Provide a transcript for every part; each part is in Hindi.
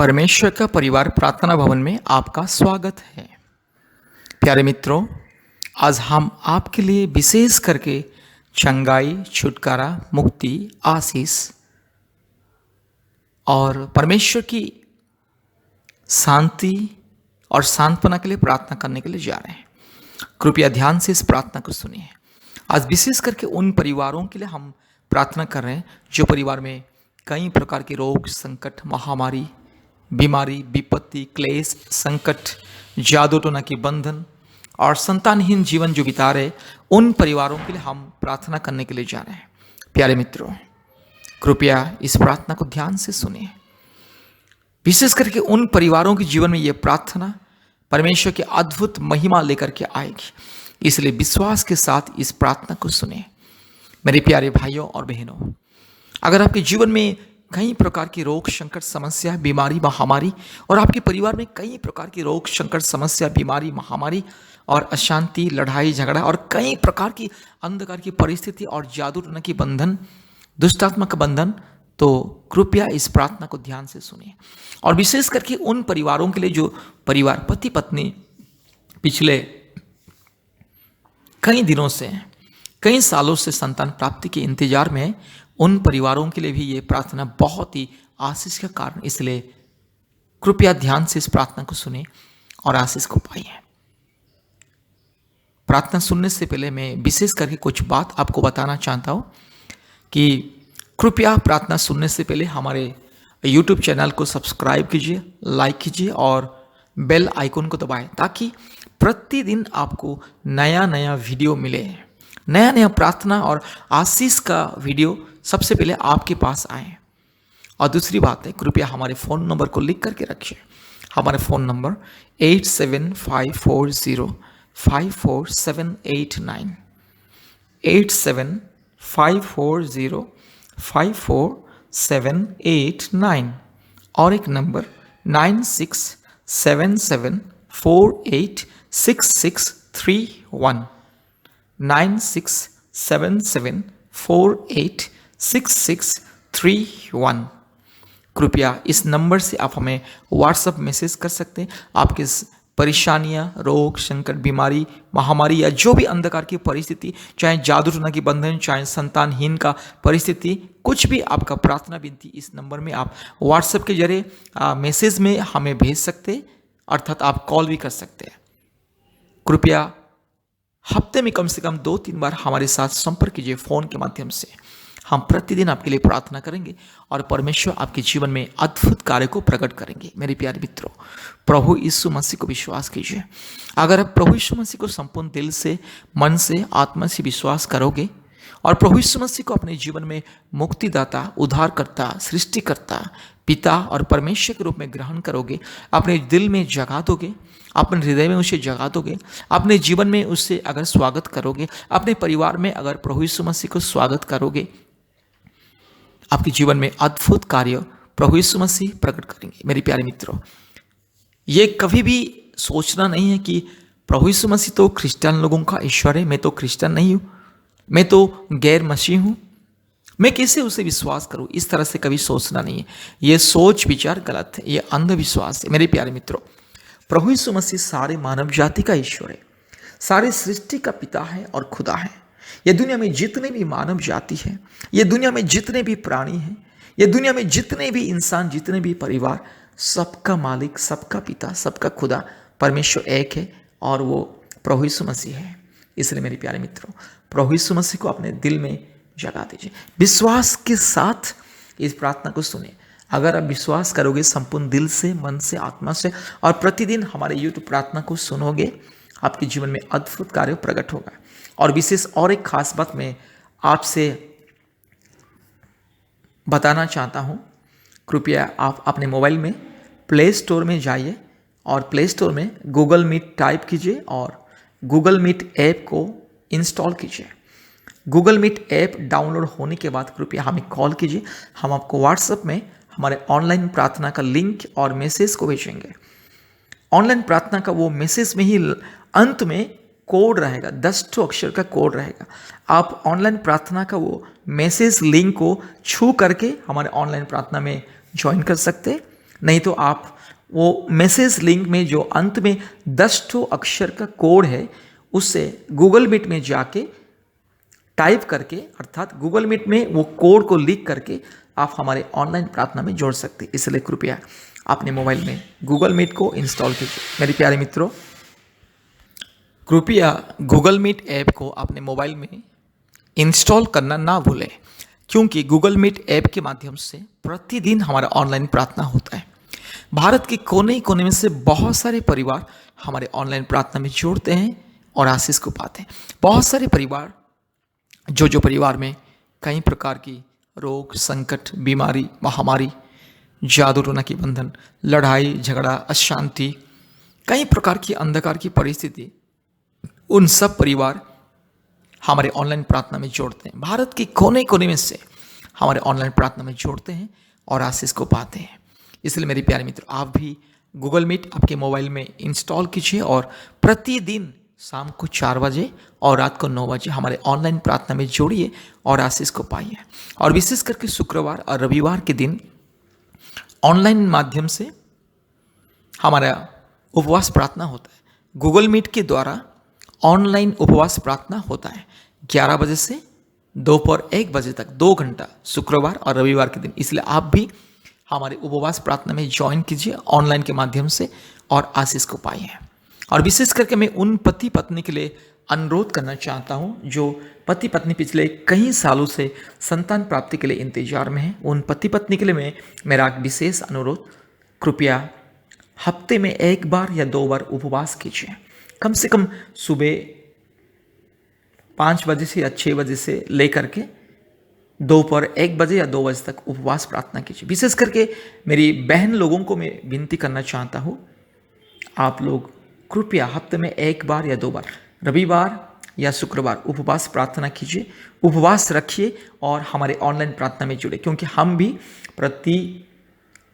परमेश्वर का परिवार प्रार्थना भवन में आपका स्वागत है। प्यारे मित्रों, आज हम आपके लिए विशेष करके चंगाई, छुटकारा, मुक्ति, आशीष और परमेश्वर की शांति और सांत्वना के लिए प्रार्थना करने के लिए जा रहे हैं। कृपया ध्यान से इस प्रार्थना को सुनिए। आज विशेष करके उन परिवारों के लिए हम प्रार्थना कर रहे हैं जो परिवार में कई प्रकार के रोग, संकट, महामारी, बीमारी, विपत्ति, क्लेश, संकट, जादू टोना के बंधन और संतानहीन जीवन जो बिता रहे, उन परिवारों के लिए हम प्रार्थना करने के लिए जा रहे हैं। प्यारे मित्रों, कृपया इस प्रार्थना को ध्यान से सुनिए। विशेष करके उन परिवारों के जीवन में यह प्रार्थना परमेश्वर की अद्भुत महिमा लेकर के आएगी, इसलिए विश्वास के साथ इस प्रार्थना को सुने। मेरे प्यारे भाइयों और बहनों, अगर आपके जीवन में कई प्रकार की रोग, संकट, समस्या, बीमारी, महामारी और आपके परिवार में कई प्रकार की रोग, संकट, समस्या, बीमारी, महामारी और अशांति, लड़ाई, झगड़ा और कई प्रकार की अंधकार की परिस्थिति और जादू टोना की बंधन, दुष्टात्मा का बंधन, तो कृपया इस प्रार्थना को ध्यान से सुनिए। और विशेष करके उन परिवारों के लिए जो परिवार पति पत्नी पिछले कई दिनों से, कई सालों से संतान प्राप्ति के इंतजार में, उन परिवारों के लिए भी ये प्रार्थना बहुत ही आशीष का कारण, इसलिए कृपया ध्यान से इस प्रार्थना को सुने और आशीष को पाइए। प्रार्थना सुनने से पहले मैं विशेष करके कुछ बात आपको बताना चाहता हूं कि कृपया प्रार्थना सुनने से पहले हमारे YouTube चैनल को सब्सक्राइब कीजिए, लाइक कीजिए और बेल आइकन को दबाएं, ताकि प्रतिदिन आपको नया नया वीडियो मिले, नया नया प्रार्थना और आशीष का वीडियो सबसे पहले आपके पास आए। और दूसरी बात है, कृपया हमारे फ़ोन नंबर को लिख करके रखिए। हमारे फ़ोन नंबर 8754054789, 8754054789 और एक नंबर 9677486631, 9677486631। कृपया इस नंबर से आप हमें व्हाट्सएप मैसेज कर सकते हैं। आपकी परेशानियां, रोग, संकट, बीमारी, महामारी या जो भी अंधकार की परिस्थिति, चाहे जादू टोना की बंधन, चाहे संतानहीन का परिस्थिति, कुछ भी आपका प्रार्थना विनती, इस नंबर में आप व्हाट्सएप के जरिए मैसेज में हमें भेज सकते, अर्थात आप कॉल भी कर सकते हैं। कृपया हफ्ते में कम से कम 2-3 बार हमारे साथ संपर्क कीजिए फ़ोन के माध्यम से। हम प्रतिदिन आपके लिए प्रार्थना करेंगे और परमेश्वर आपके जीवन में अद्भुत कार्य को प्रकट करेंगे। मेरे प्यारे मित्रों, प्रभु यीशु मसीह को विश्वास कीजिए। अगर आप प्रभु यीशु मसीह को संपूर्ण दिल से, मन से, आत्मा से विश्वास करोगे और प्रभु यीशु मसीह को अपने जीवन में मुक्तिदाता, उद्धारकर्ता, सृष्टिकर्ता, पिता और परमेश्वर के रूप में ग्रहण करोगे, अपने दिल में जगा दोगे, अपने हृदय में उसे जगा दोगे, अपने जीवन में उससे अगर स्वागत करोगे, अपने परिवार में अगर प्रभु यीशु मसीह को स्वागत करोगे, आपके जीवन में अद्भुत कार्य प्रभु यीशु मसीह प्रकट करेंगे। मेरे प्यारे मित्रों, ये कभी भी सोचना नहीं है कि प्रभु यीशु मसीह तो क्रिश्चियन लोगों का ईश्वर है, मैं तो क्रिश्चियन नहीं हूँ, मैं तो गैर मसीह हूँ, मैं कैसे उसे विश्वास करूँ। इस तरह से कभी सोचना नहीं है। ये सोच विचार गलत है, ये अंधविश्वास है। मेरे प्यारे मित्रों, प्रभु यीशु मसीह सारे मानव जाति का ईश्वर है, सारे सृष्टि का पिता है और खुदा है। ये दुनिया में जितने भी मानव जाति है, ये दुनिया में जितने भी प्राणी हैं, ये दुनिया में जितने भी इंसान, जितने भी परिवार, सबका मालिक, सबका पिता, सबका खुदा परमेश्वर एक है और वो प्रभु यीशु मसीह है। इसलिए मेरे प्यारे मित्रों, प्रभु यीशु मसीह को अपने दिल में जगा दीजिए। विश्वास के साथ इस प्रार्थना को सुने। अगर आप विश्वास करोगे संपूर्ण दिल से, मन से, आत्मा से और प्रतिदिन हमारे YouTube प्रार्थना को सुनोगे, आपके जीवन में अद्भुत कार्य प्रकट होगा। और विशेष और एक खास बात मैं आपसे बताना चाहता हूँ। कृपया आप अपने मोबाइल में प्ले स्टोर में जाइए और प्ले स्टोर में गूगल मीट टाइप कीजिए और गूगल मीट ऐप को इंस्टॉल कीजिए। गूगल मीट ऐप डाउनलोड होने के बाद कृपया हमें कॉल कीजिए। हम आपको व्हाट्सएप में हमारे ऑनलाइन प्रार्थना का लिंक और मैसेज को भेजेंगे। ऑनलाइन प्रार्थना का वो मैसेज में ही अंत में कोड रहेगा, 10 अक्षर का कोड रहेगा। आप ऑनलाइन प्रार्थना का वो मैसेज लिंक को छू करके हमारे ऑनलाइन प्रार्थना में ज्वाइन कर सकते। नहीं तो आप वो मैसेज लिंक में जो अंत में 10 ठो अक्षर का कोड है उससे गूगल मीट में जाके टाइप करके, अर्थात गूगल मीट में वो कोड को लिख करके आप हमारे ऑनलाइन प्रार्थना में जोड़ सकते हैं। इसलिए कृपया अपने मोबाइल में गूगल मीट को इंस्टॉल कीजिए। मेरे प्यारे मित्रों, कृपया गूगल मीट ऐप को अपने मोबाइल में इंस्टॉल करना ना भूलें, क्योंकि गूगल मीट ऐप के माध्यम से प्रतिदिन हमारा ऑनलाइन प्रार्थना होता है। भारत के कोने कोने में से बहुत सारे परिवार हमारे ऑनलाइन प्रार्थना में जोड़ते हैं और आशीष को पाते हैं। बहुत सारे परिवार जो परिवार में कई प्रकार की रोग, संकट, बीमारी, महामारी, जादू टोना की बंधन, लड़ाई झगड़ा, अशांति, कई प्रकार की अंधकार की परिस्थिति, उन सब परिवार हमारे ऑनलाइन प्रार्थना में जोड़ते हैं। भारत के कोने कोने में से हमारे ऑनलाइन प्रार्थना में जोड़ते हैं और आशीष को पाते हैं। इसलिए मेरे प्यारे मित्र, आप भी गूगल मीट आपके मोबाइल में इंस्टॉल कीजिए और प्रतिदिन शाम को 4 बजे और रात को 9 बजे हमारे ऑनलाइन प्रार्थना में जोड़िए और आशीष को पाइए। और विशेष करके शुक्रवार और रविवार के दिन ऑनलाइन माध्यम से हमारा उपवास प्रार्थना होता है। गूगल मीट के द्वारा ऑनलाइन उपवास प्रार्थना होता है 11 बजे से दोपहर 1 बजे तक, 2 घंटा, शुक्रवार और रविवार के दिन। इसलिए आप भी हमारे उपवास प्रार्थना में ज्वाइन कीजिए ऑनलाइन के माध्यम से और आशीष को पाइए। और विशेष करके मैं उन पति पत्नी के लिए अनुरोध करना चाहता हूं जो पति पत्नी पिछले कई सालों से संतान प्राप्ति के लिए इंतजार में हैं। उन पति पत्नी के लिए मेरा एक विशेष अनुरोध, कृपया हफ्ते में 1 बार या 2 बार उपवास कीजिए। कम से कम सुबह 5 बजे से या 6 बजे से लेकर के दोपहर 1 बजे या 2 बजे तक उपवास प्रार्थना कीजिए। विशेष करके मेरी बहन लोगों को मैं विनती करना चाहता हूँ, आप लोग कृपया हफ्ते में 1 बार या 2 बार, रविवार या शुक्रवार उपवास प्रार्थना कीजिए, उपवास रखिए और हमारे ऑनलाइन प्रार्थना में जुड़े, क्योंकि हम भी प्रति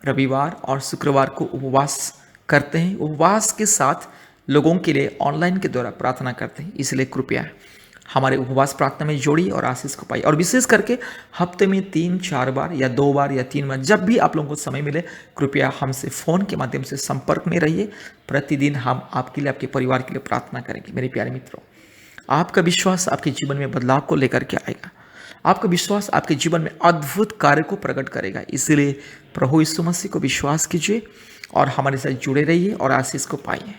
रविवार और शुक्रवार को उपवास करते हैं। उपवास के साथ लोगों के लिए ऑनलाइन के द्वारा प्रार्थना करते हैं। इसलिए कृपया हमारे उपवास प्रार्थना में जोड़िए और आशीष को पाइए। और विशेष करके हफ्ते में 3-4 बार या 2 बार या 3 बार, जब भी आप लोगों को समय मिले, कृपया हमसे फ़ोन के माध्यम से संपर्क में रहिए। प्रतिदिन हम आपके लिए, आपके परिवार के लिए प्रार्थना करेंगे। मेरे प्यारे मित्रों, आपका विश्वास आपके जीवन में बदलाव को लेकर के आएगा। आपका विश्वास आपके जीवन में अद्भुत कार्य को प्रकट करेगा। इसलिए प्रभु यीशु मसीह को विश्वास कीजिए और हमारे साथ जुड़े रहिए और आशीष को पाइए,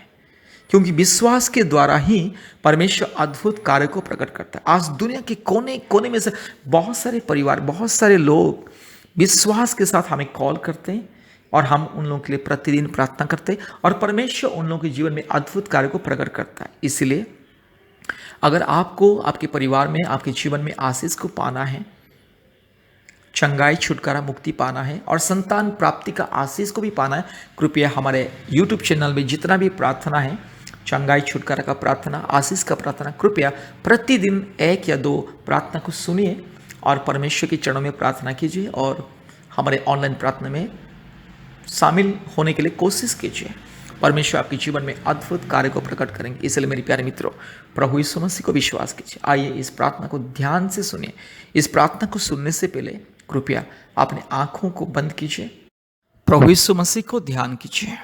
क्योंकि विश्वास के द्वारा ही परमेश्वर अद्भुत कार्य को प्रकट करता है। आज दुनिया के कोने कोने में से बहुत सारे परिवार, बहुत सारे लोग विश्वास के साथ हमें कॉल करते हैं और हम उन लोगों के लिए प्रतिदिन प्रार्थना करते हैं और परमेश्वर उन लोगों के जीवन में अद्भुत कार्य को प्रकट करता है। इसलिए अगर आपको आपके परिवार में, आपके जीवन में आशीष को पाना है, चंगाई, छुटकारा, मुक्ति पाना है और संतान प्राप्ति का आशीष को भी पाना है, कृपया हमारे YouTube चैनल में जितना भी प्रार्थना है, चंगाई, छुटकारा का प्रार्थना, आशीष का प्रार्थना, कृपया प्रतिदिन 1 या 2 प्रार्थना को सुनिए और परमेश्वर के चरणों में प्रार्थना कीजिए और हमारे ऑनलाइन प्रार्थना में शामिल होने के लिए कोशिश कीजिए। परमेश्वर आपके जीवन में अद्भुत कार्य को प्रकट करेंगे। इसलिए मेरे प्यारे मित्रों, प्रभु यीशु मसीह को विश्वास कीजिए। आइए इस प्रार्थना को ध्यान से सुनिए। इस प्रार्थना को सुनने से पहले कृपया अपने आंखों को बंद कीजिए, प्रभु यीशु मसीह को ध्यान कीजिए।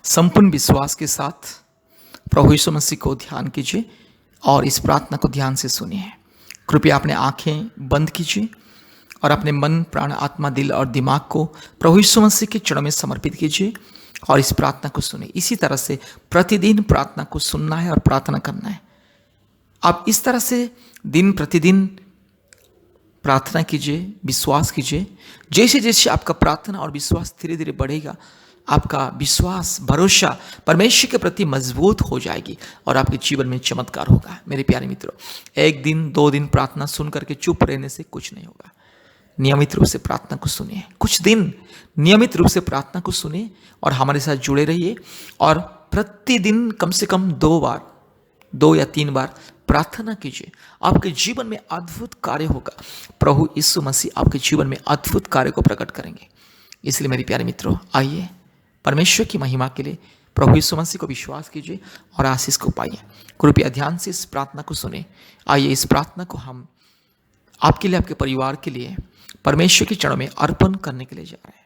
संपूर्ण विश्वास के साथ प्रभु यीशु मसीह को ध्यान कीजिए और इस प्रार्थना को ध्यान से सुनिए। कृपया अपने आंखें बंद कीजिए और अपने मन, प्राण, आत्मा, दिल और दिमाग को प्रभु यीशु मसीह के चरणों में समर्पित कीजिए और इस प्रार्थना को सुनिए। इसी तरह से प्रतिदिन प्रार्थना को सुनना है और प्रार्थना करना है। आप इस तरह से दिन प्रतिदिन प्रार्थना कीजिए, विश्वास कीजिए। जैसे जैसे आपका प्रार्थना और विश्वास धीरे धीरे बढ़ेगा, आपका विश्वास, भरोसा परमेश्वर के प्रति मजबूत हो जाएगी और आपके जीवन में चमत्कार होगा। मेरे प्यारे मित्रों, 1 दिन 2 दिन प्रार्थना सुन करके चुप रहने से कुछ नहीं होगा। नियमित रूप से प्रार्थना को सुनिए, कुछ दिन नियमित रूप से प्रार्थना को सुनिए और हमारे साथ जुड़े रहिए और प्रतिदिन कम से कम 2 बार, 2 या 3 बार प्रार्थना कीजिए। आपके जीवन में अद्भुत कार्य होगा। प्रभु यीशु मसीह आपके जीवन में अद्भुत कार्य को प्रकट करेंगे। इसलिए मेरे प्यारे मित्रों, आइए परमेश्वर की महिमा के लिए प्रभु यीशु मसीह को विश्वास कीजिए और आशीष को पाइए। कृपया ध्यान से इस प्रार्थना को सुने। आइए इस प्रार्थना को हम आपके लिए, आपके परिवार के लिए परमेश्वर के चरणों में अर्पण करने के लिए जा रहे हैं।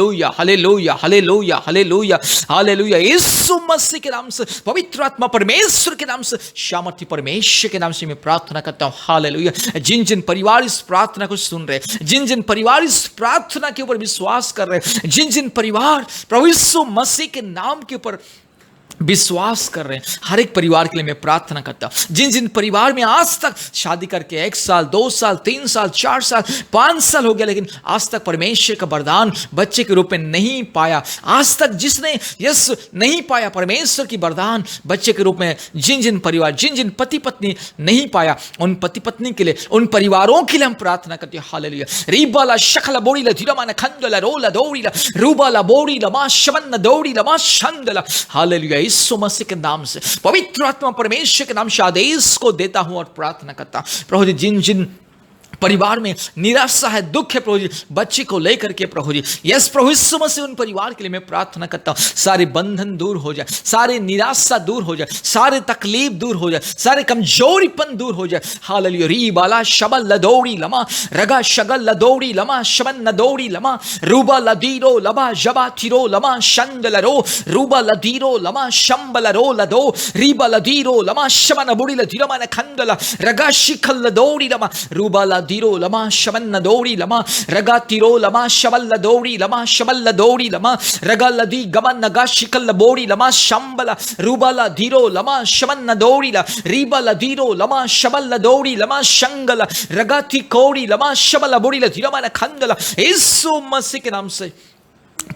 हालेलुया, हालेलुया, हालेलुया, हालेलुया, हालेलुया। यीशु मसीह के नाम से, पवित्र आत्मा परमेश्वर के नाम से, सामर्थ्य परमेश्वर के नाम से मैं प्रार्थना करता हूँ। हालेलुया। जिन जिन परिवार इस प्रार्थना को सुन रहे, जिन जिन परिवार इस प्रार्थना के ऊपर विश्वास कर रहे, जिन जिन परिवार प्रभु यीशु मसीह के नाम के ऊपर विश्वास कर रहे हैं, हर एक परिवार के लिए मैं प्रार्थना करता हूं। जिन जिन परिवार में आज तक शादी करके 1 साल, 2 साल, 3 साल, 4 साल, 5 साल हो गया, लेकिन आज तक परमेश्वर का वरदान बच्चे के रूप में नहीं पाया, आज तक जिसने यस नहीं पाया परमेश्वर की वरदान बच्चे के रूप में, जिन जिन परिवार, जिन जिन पति पत्नी नहीं पाया, उन पति पत्नी के लिए, उन परिवारों के लिए हम प्रार्थना करते हैं। हालेलुया। रीबाला शकला बोरीला धीरमाना खंडला रोला दौड़ीला रूबाला बोरीला मा शमन दौड़ीला मा शंदला। हालेलुया। यीशु मसीह के नाम से, पवित्र आत्मा परमेश्वर के नाम से आदेश को देता हूं और प्रार्थना करता हूं। प्रभु जी, जिन जिन परिवार में निराशा है, दुख है प्रभु जी, बच्चे को लेकर के प्रभु जी, यस प्रभु यीशु मसीह, उन परिवार के लिए मैं प्रार्थना करता हूं, सारे बंधन दूर हो जाए, सारे निराशा दूर हो जाए, सारे तकलीफ दूर हो जाए, सारे कमजोरीपन दूर हो जाए। हालेलुया। री बाला शबल लदौड़ी लमा रगा शगल लदौड़ी लमा शबन नदौड़ी लमा रूबा लदीरो लबा जबा थिरो लमा शंदलरो रूबा लदीरो लमा शंबलरो लदो रीबा लदीरो लमा शबन बुड़ी लदीरमा न खंदला रगा शिखल लदौड़ी लमा रूबा दीरो लमा शबन दौड़ी लमा रगा तिरो लमा शबल दौड़ी लमा शबल दौड़ी लमा रगा लदी गमन नगा शिकल बोड़ी लमा शंबला रूबला धीरो लमा शबन दौड़ी ला रीबल धीरो लमा शबल दौड़ी लमा शंगला रगा थी कौड़ी लमा शबल बोड़ी ला धीरमा न खंदला। यीशु मसीह के नाम से,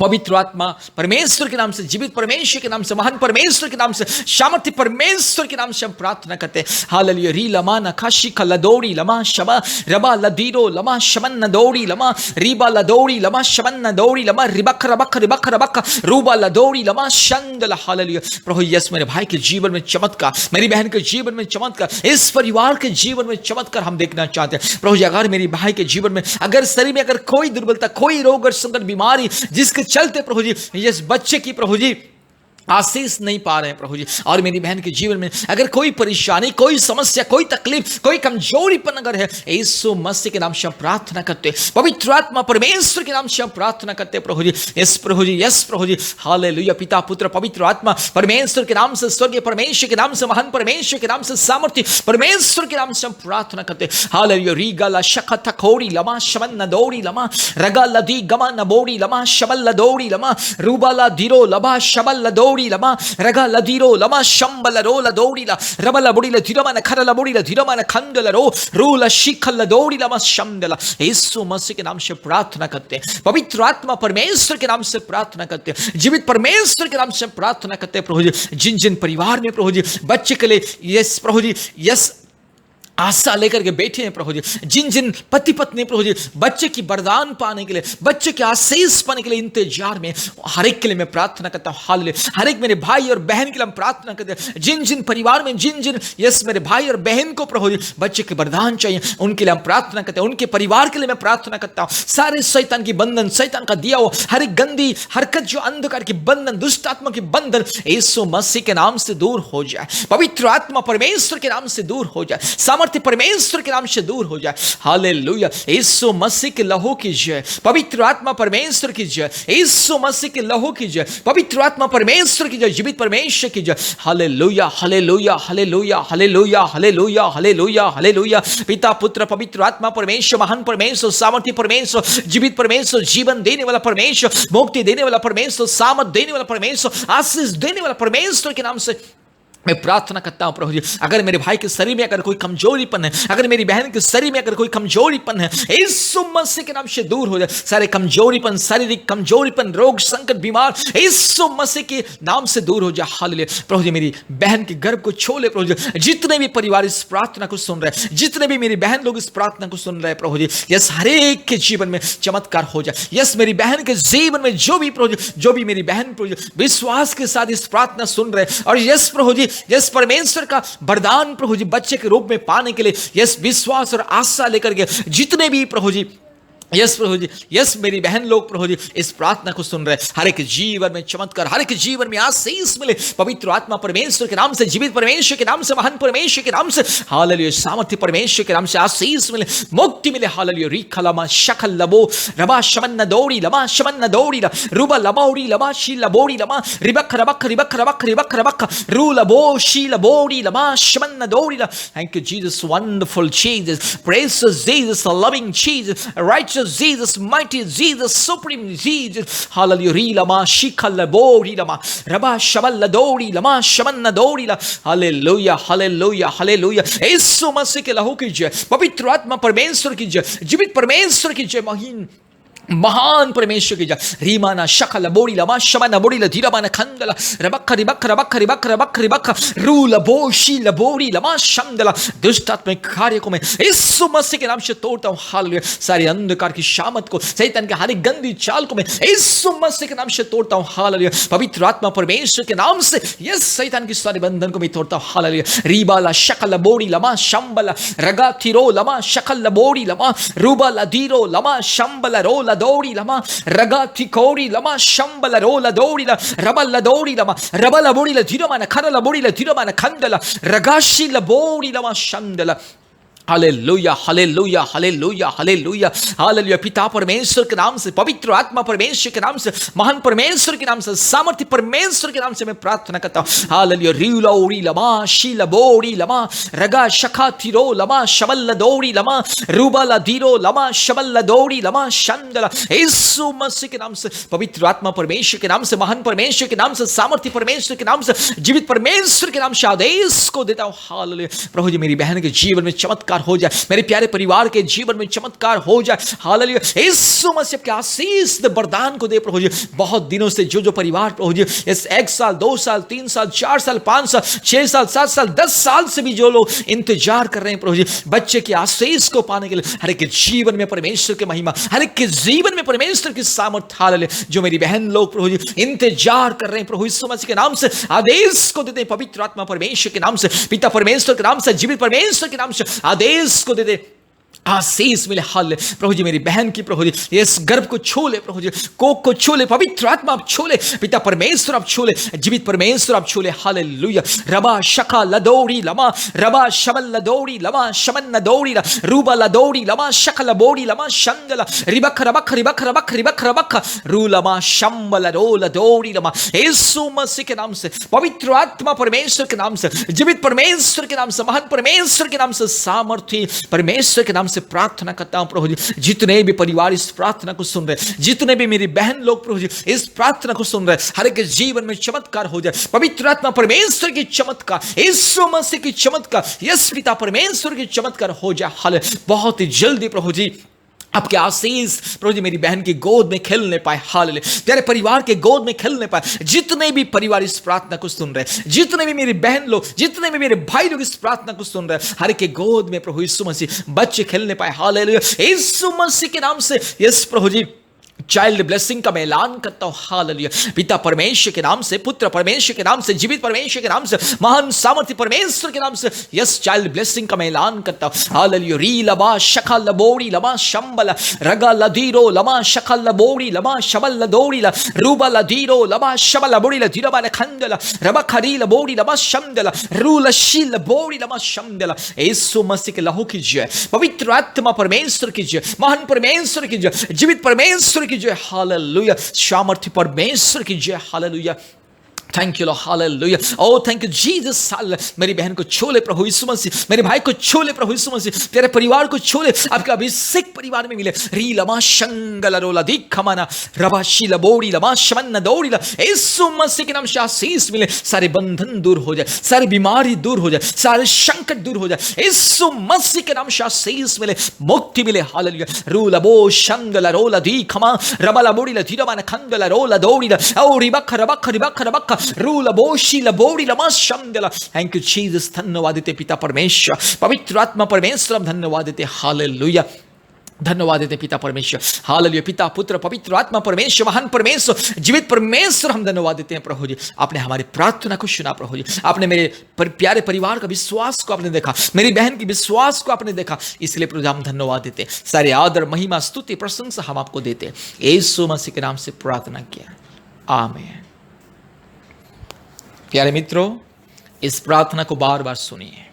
पवित्र आत्मा परमेश्वर के नाम से, जीवित परमेश्वर के नाम से, महान परमेश्वर के नाम से, सामर्थ्य परमेश्वर के नाम से हम प्रार्थना करते हैं। हालेलुया। री लमा नखाशी खलदौड़ी लमा शबा रबा लदीरो लमा शमन दौड़ी लमा रीबा लदौड़ी लमा शमन दौड़ी लमा रिबख रबख रिबख रबख रूबा लदौड़ी लमा शंदल। हालेलुया। प्रभु यस, मेरे भाई के जीवन में चमत्कार, मेरी बहन के जीवन में चमत्कार, इस परिवार के जीवन में चमत्कार हम देखना चाहते हैं। प्रभु जी, अगर मेरी भाई के जीवन में, अगर शरीर में अगर कोई दुर्बलता, कोई रोग और संकट, बीमारी जिसके चलते प्रभु जी इस बच्चे की प्रभु जी आशीष नहीं पा रहे हैं प्रभु जी, और मेरी बहन के जीवन में अगर कोई परेशानी, कोई समस्या, कोई तकलीफ, कोई कमजोरीपन अगर है, यीशु मसीह के नाम से हम प्रार्थना करते हैं। पवित्र आत्मा परमेश्वर के नाम से हम प्रार्थना करते हैं प्रभु जी। यस प्रभु जी, यस प्रभु जी। हालेलुया। पिता पुत्र पवित्र आत्मा परमेश्वर के नाम से, स्वर्गीय परमेश्वर के नाम से, महान परमेश्वर के नाम से, सामर्थ्य परमेश्वर के नाम से हम प्रार्थना करते हैं। हालेलुया। रीगला शखत खोड़ी लमा शमन नदौड़ी लमा रगा लदी गमा नबोड़ी लमा शबल लदौड़ी लमा रूबाला धीरो लबा शबल लदौड़ी लमा रगा लदीरो लमा शंबल रो लदौड़ी ला रबला बुड़ी ल धीरमा न खरला बुड़ी ल धीरमा न खंदल रो रूला शिखल लदौड़ी लमा शंदला। यीशु मसीह के नाम से प्रार्थना करते हैं। पवित्र आत्मा परमेश्वर के नाम से प्रार्थना करते हैं। जीवित परमेश्वर के नाम से प्रार्थना करते हैं प्रभु जी। जिन जिन परिवार में प्रभु जी बच्चे के लिए, यस प्रभु जी, यस आशा लेकर के बैठे हैं प्रभु जी, जिन जिन पति पत्नी प्रभु जी बच्चे की वरदान पाने के लिए, बच्चे के आशीष पाने के लिए इंतजार में, हर एक के लिए मैं प्रार्थना करता हूँ। हालेलुया। हर एक मेरे भाई और बहन के लिए हम प्रार्थना करते हैं। जिन जिन परिवार में, जिन जिन यस मेरे भाई और बहन को प्रभु जी बच्चे के वरदान चाहिए, उनके लिए हम प्रार्थना करते हैं। उनके परिवार के लिए मैं प्रार्थना करता हूँ। सारे शैतान की बंधन, शैतान का दिया हुआ हर एक गंदी हरकत, जो अंधकार की बंधन, दुष्ट आत्मा की बंधन, यीशु मसीह के नाम से दूर हो जाए। पवित्र आत्मा परमेश्वर के नाम से दूर हो जाए। परमेश्वर के नाम से दूर हो जाए। हालेलुया। यीशु मसीह के लहू की जय, पवित्र आत्मा परमेश्वर की जय, यीशु मसीह के लहू की जय, पवित्र आत्मा परमेश्वर की जय, जीवित परमेश्वर की जय। हालेलुया, हालेलुया, हालेलुया, हालेलुया, हालेलुया, हालेलुया, हालेलुया। पिता पुत्र पवित्र आत्मा परमेश्वर, महान परमेश्वर, सामर्थ्य परमेश्वर, जीवित परमेश्वर, जीवन देने वाला परमेश्वर, मुक्ति देने वाला परमेश्वर, सामर्थ देने वाला परमेश्वर, आशीष देने वाला परमेश्वर के नाम से मैं प्रार्थना करता हूं प्रभु जी। अगर मेरे भाई के शरीर में अगर कोई कमजोरीपन है, अगर मेरी बहन के शरीर में अगर कोई कमजोरीपन है, यीशु मसीह के नाम से दूर हो जाए। सारे कमजोरीपन, शारीरिक कमजोरीपन, रोग संकट, बीमार, यीशु मसीह के नाम से दूर हो जाए। हालेलुया। प्रभु जी, मेरी बहन के गर्भ को छोले प्रभु जी। जितने भी परिवार इस प्रार्थना को सुन रहे हैं, जितने भी मेरी बहन लोग इस प्रार्थना को सुन रहे हैं प्रभु जी, यस हर एक के जीवन में चमत्कार हो जाए। यस मेरी बहन के जीवन में जो भी प्रभु जी, जो भी मेरी बहन प्रभु जी विश्वास के साथ इस प्रार्थना सुन रहे हैं, और यस प्रभु जी, यस परमेश्वर का वरदान प्रभु जी बच्चे के रूप में पाने के लिए, यस विश्वास और आशा लेकर के जितने भी प्रभु जी यस प्रभु जी, यस मेरी बहन लोग प्रभु जी इस प्रार्थना को सुन रहे, हर एक जीवन में चमत्कार, हर एक जीवन में आशीष मिले पवित्र आत्मा परमेश्वर के नाम से, जीवित परमेश्वर के नाम से, महान परमेश्वर के नाम से, हालेलुया, सामर्थ्य परमेश्वर के नाम से आशीष मिले, मुक्ति मिले, हालेलुया। रिखा लमा शकल लबो रबा शमन दौड़ी लमा शमन दौड़ी ला रुबा लबौड़ी लमा शी लबोड़ी लमा रिबक रबक रिबक रबक रिबक रबक रू लबो शी लबोड़ी लमा शमन दौड़ी ला। Thank you Jesus, wonderful Jesus, precious Jesus, loving Jesus, righteous Jesus, mighty Jesus, supreme Jesus, hallelujah. Rilama shikala bori lama raba shaballa dori lama shamanna dori la, hallelujah, hallelujah, hallelujah. यीशु मसीह के लहू की जय, पवित्र आत्मा परमेश्वर की जय, जीवित परमेश्वर की जय, महान परमेश्वर की जय। रीमाना शकल बोड़ी लमा शमन बोड़ी ल धीराबाना खंदला रबक रिबक रबक रिबक रबक रिबक रूल बोशी लबोड़ी लमा शमदला। दुष्ट आत्मिक कार्य को मैं यीशु मसीह के नाम से तोड़ता हूँ, हालेलुया। सारी अंधकार की शामत को, शैतान के हर एक गंदी चाल को मैं यीशु मसीह के नाम से तोड़ता हूँ, हालेलुया। पवित्र आत्मा परमेश्वर के नाम से यस शैतान की सारे बंधन को मैं तोड़ता हूँ, हालेलुया। रीबाला शकल बोड़ी लमा शंबला रगा थिरो लमा शकल बोड़ी लमा रूबा लदीरो लमा शंबला रोला दौड़ी लमा रगा थिकोरी लमा शंबला रोला दौड़ी ला रबल दौड़ी लमा रबल बोड़ी ला धीरमान खरल बोड़ी ला धीरमान खंदला रगाशी ला बोड़ी लमा शंदला। हालेलुया, हालेलुया, हालेलुया, हालेलुया, हालेलुया। पिता परमेश्वर के नाम से, पवित्र आत्मा परमेश्वर के नाम से, महान परमेश्वर के नाम से, सामर्थ्य परमेश्वर के नाम से मैं प्रार्थना करता हूँ, हालेलुया। रीलोरी लमा शीला बोरी लमा रगा शखा थिरो लमा शबल दौड़ी लमा रूबला धीरो लमा शबल दौड़ी लमा शंदला। यीशु मसीह के नाम से, पवित्र आत्मा परमेश्वर के नाम से, महान परमेश्वर के नाम से, सामर्थ्य परमेश्वर के नाम से, जीवित परमेश्वर के नाम से आदेश को देता हूँ, हालेलुया। प्रभु जी मेरी बहन के जीवन में चमत्कार हो जाए, मेरे प्यारे परिवार के जीवन में चमत्कार हो जाए, हालेलुया। यीशु मसीह के आशीष वरदान को दे प्रभु जी। बहुत दिनों से जो परिवार प्रभु जी इस 1 साल 2 साल 3 साल 4 साल 5 साल 6 साल 7 साल 10 साल से भी जो लोग इंतजार कर रहे हैं प्रभु जी बच्चे की आशीष को पाने के लिए, हर एक के जीवन में परमेश्वर की महिमा, हर एक के जीवन में परमेश्वर की सामर्थ्य, हालेलुया। जो मेरी बहन लोग प्रभु जी इंतजार कर रहे हैं प्रभु यीशु मसीह के नाम से आदेश को देते हैं, पवित्र आत्मा परमेश्वर के नाम से, पिता परमेश्वर के नाम से, जीवित परमेश्वर के नाम से आदेश को दे दे, आशीष मिले, हाल प्रभु जी मेरी बहन की प्रभु जी इस गर्भ को छू ले प्रभु जी, कोक को छू ले, पवित्र आत्मा आप छू ले, पिता परमेश्वर आप छू ले, जीवित परमेश्वर आप छू ले, हालेलुया। रबा शका लदौड़ी लमा रबा शमल लदौड़ी लमा शमन लदौड़ी रूबा लदौड़ी लमा शकल बोड़ी लमा शंगला रिबक रबक रिबक रबक रिबक रबक रू लमा शंबल रोल दौड़ी लमा। यीशु मसीह के नाम से, पवित्र आत्मा परमेश्वर के नाम से, जीवित परमेश्वर के नाम से, महान परमेश्वर के नाम से, सामर्थ्य परमेश्वर के नाम से प्रार्थना करता हूं प्रभु जी। जितने भी परिवार इस प्रार्थना को सुन रहे, जितने भी मेरी बहन लोग प्रभु जी इस प्रार्थना को सुन रहे, हर एक जीवन में चमत्कार हो जाए, पवित्र आत्मा परमेश्वर की चमत्कार, यीशु मसीह की चमत्कार, यस पिता परमेश्वर की चमत्कार हो जाए, हाल बहुत ही जल्दी प्रभु जी आपके आशीष प्रभु जी मेरी बहन की गोद में खेलने पाए, हालेलुया। तेरे परिवार के गोद में खेलने पाए, जितने भी परिवार इस प्रार्थना को सुन रहे, जितने भी मेरी बहन लोग, जितने भी मेरे भाई लोग इस प्रार्थना को सुन रहे, हर के गोद में प्रभु यीशु मसीह बच्चे खेलने पाए, हालेलुया। यीशु मसीह के नाम से यस प्रभु जी चाइल्ड ब्लेसिंग का मैं ऐलान करता हूं, हालेलुया। पिता परमेश्वर के नाम से, पुत्र परमेश्वर के नाम से, जीवित परमेश्वर के नाम से, महान सामर्थ्य परमेश्वर के नाम से यस चाइल्ड ब्लेसिंग का मैं ऐलान करता हूं, हालेलुया। री लबा शखा लबोड़ी लमा शंबल रगा लदीरो लमा शखा लबोड़ी लमा शबल लदोड़ी ला रूबा लदीरो लमा शबल लबोड़ी ला धीरबा ने खंदला रबा खरी लबोड़ी लमा शंदला रू लशी लबोड़ी लमा शंदला। यीशु मसीह के लहू की जय, पवित्र आत्मा परमेश्वर की जय, महान परमेश्वर की जय, जीवित परमेश्वर की जय, हालेलुया। सामर्थ्य परमेश्वर की जय, hallelujah. Thank you lord, hallelujah. Oh thank you Jesus. मेरी बहन को छू ले प्रभु यीशु मसीह, मेरे भाई को छू ले प्रभु यीशु मसीह, तेरे परिवार को छू ले, आपके अभिषेक परिवार में मिले। री लमा शंगल रोला दिखमाना रबा शीला बोड़ी लमा शमन दौड़ी ला। यीशु मसीह के नाम से आशीष मिले, सारे बंधन दूर हो जाए, सारी बीमारी दूर हो जाए, सारे संकट दूर हो जाए। यीशु मसीह के नाम से आशीष मिले, मुक्ति मिले, हालेलुया। रूला बो शंगल रोला दिखमा रबा बोड़ी ला धीरमान खंगल रोला दौड़ी ला ओ रिबक रबक रिबक रबक रूला बोशी लबोड़ी लमा शंदला। Thank you Jesus. धन्यवाद देते पिता परमेश्वर, पवित्र आत्मा परमेश्वर, धन्यवाद देते, हालेलुया। धन्यवाद देते हैं पिता परमेश्वर। हालेलुया। पिता, पुत्र, पवित्र आत्मा परमेश्वर, महान परमेश्वर, जीवित परमेश्वर, हम धन्यवाद देते हैं प्रभु जी। आपने हमारी प्रार्थना को सुना प्रभु जी। आपने मेरे प्यारे परिवार का विश्वास को आपने देखा, मेरी बहन की विश्वास को आपने देखा, इसलिए प्रभु हम धन्यवाद देते हैं। सारे आदर, महिमा, स्तुति, प्रशंसा हम आपको देते हैं। यीशु मसीह के नाम से प्रार्थना किया, आमीन। प्यारे मित्रों, इस प्रार्थना को बार बार सुनिए।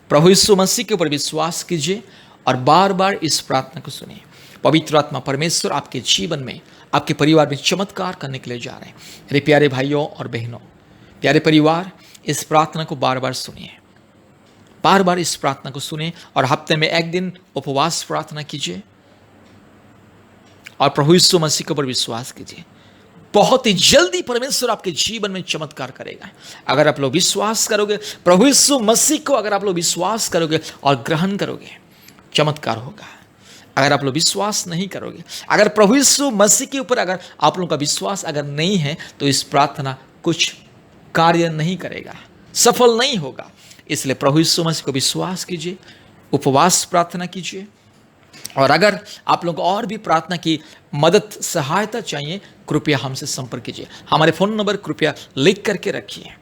प्रभु यीशु मसीह के ऊपर विश्वास कीजिए और बार बार इस प्रार्थना को सुनिए। पवित्र आत्मा परमेश्वर आपके जीवन में, आपके परिवार में चमत्कार करने के लिए जा रहे हैं। मेरे प्यारे भाइयों और बहनों, प्यारे परिवार, इस प्रार्थना को बार बार सुनिए, बार बार इस प्रार्थना को सुनिए और हफ्ते में एक दिन उपवास प्रार्थना कीजिए और प्रभु यीशु मसीह के ऊपर विश्वास कीजिए। बहुत ही जल्दी परमेश्वर आपके जीवन में चमत्कार करेगा। अगर आप लोग विश्वास करोगे, प्रभु यीशु मसीह को अगर आप लोग विश्वास करोगे और ग्रहण करोगे, चमत्कार होगा। अगर आप लोग विश्वास नहीं करोगे, अगर प्रभु यीशु मसीह के ऊपर अगर आप लोगों का विश्वास अगर नहीं है, तो इस प्रार्थना कुछ कार्य नहीं करेगा, सफल नहीं होगा। इसलिए प्रभु यीशु मसीह को विश्वास कीजिए, उपवास प्रार्थना कीजिए। और अगर आप लोग और भी प्रार्थना की मदद, सहायता चाहिए, कृपया हमसे संपर्क कीजिए। हमारे फ़ोन नंबर कृपया लिख करके रखिए।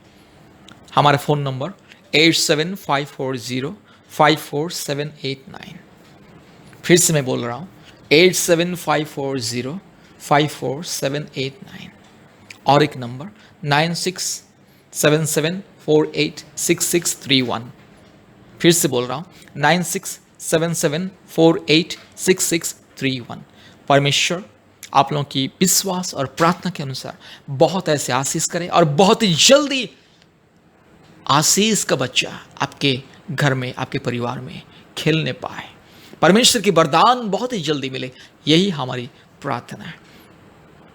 हमारा फ़ोन नंबर 8754054789। फिर से मैं बोल रहा हूँ, 8754054789। और एक नंबर 9677486631। फिर से बोल रहा हूँ, 9677486631। परमेश्वर आप लोगों की विश्वास और प्रार्थना के अनुसार बहुत ऐसे आशीष करें और बहुत ही जल्दी आशीष का बच्चा आपके घर में, आपके परिवार में खेलने पाए। परमेश्वर की वरदान बहुत ही जल्दी मिले, यही हमारी प्रार्थना है।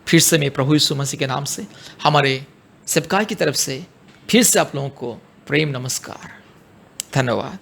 फिर से मैं प्रभु यीशु मसीह के नाम से, हमारे सेवकाई की तरफ से फिर से आप लोगों को प्रेम नमस्कार, धन्यवाद।